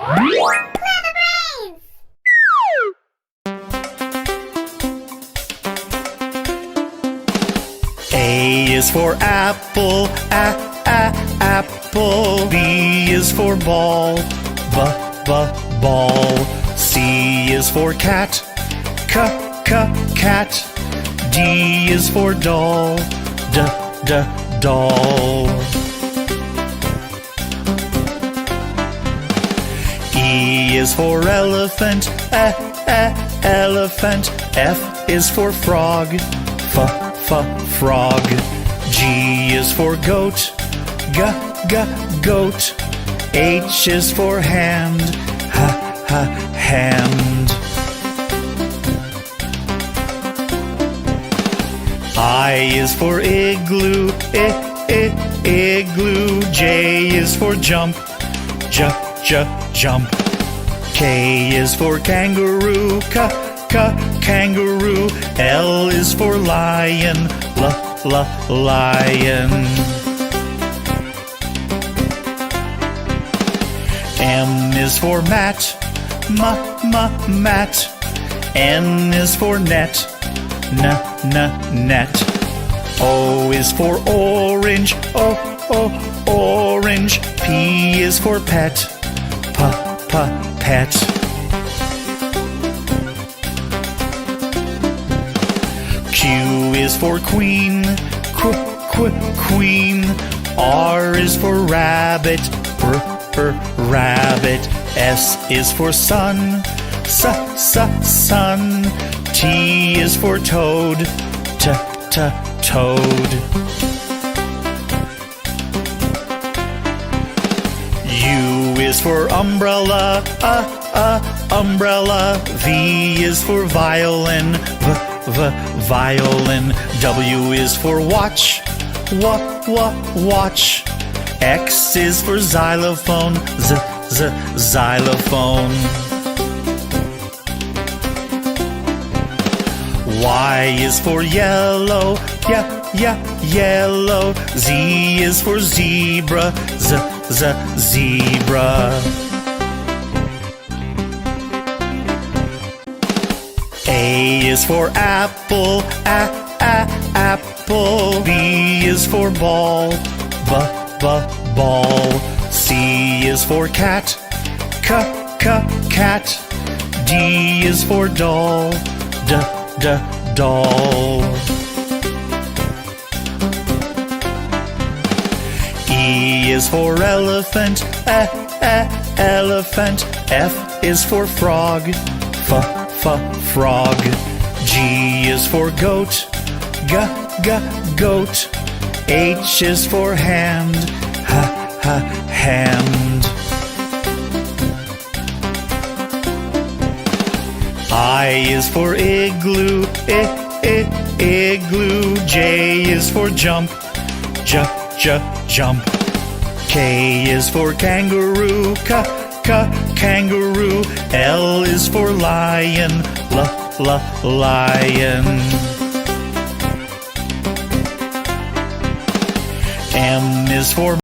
A is for apple, apple. B is for ball, ball. C is for cat, cat. D is for doll, doll. E is for elephant, elephant. F is for frog, frog. G is for goat, goat. H is for hand, hand. I is for igloo, igloo. J is for jump, jump. K is for kangaroo, kangaroo. L is for lion, lion. M is for mat, mat. N is for net, net. O is for orange, orange. P is for pet, pet. Q is for queen, queen. R is for rabbit, rabbit. S is for sun, sun. T is for toad, toad. U is for umbrella, umbrella. V is for violin, violin. W is for watch, watch. X is for xylophone, xylophone. Y is for yellow, yellow. Z is for zebra, zebra. A is for apple, apple. B is for ball, ball. C is for cat, cat. D is for doll, doll. E is for elephant, elephant. F is for frog, frog. G is for goat, goat. H is for hand, hand. I is for igloo, igloo. J is for jump, jump. K is for kangaroo, kangaroo. L is for lion, lion. M is for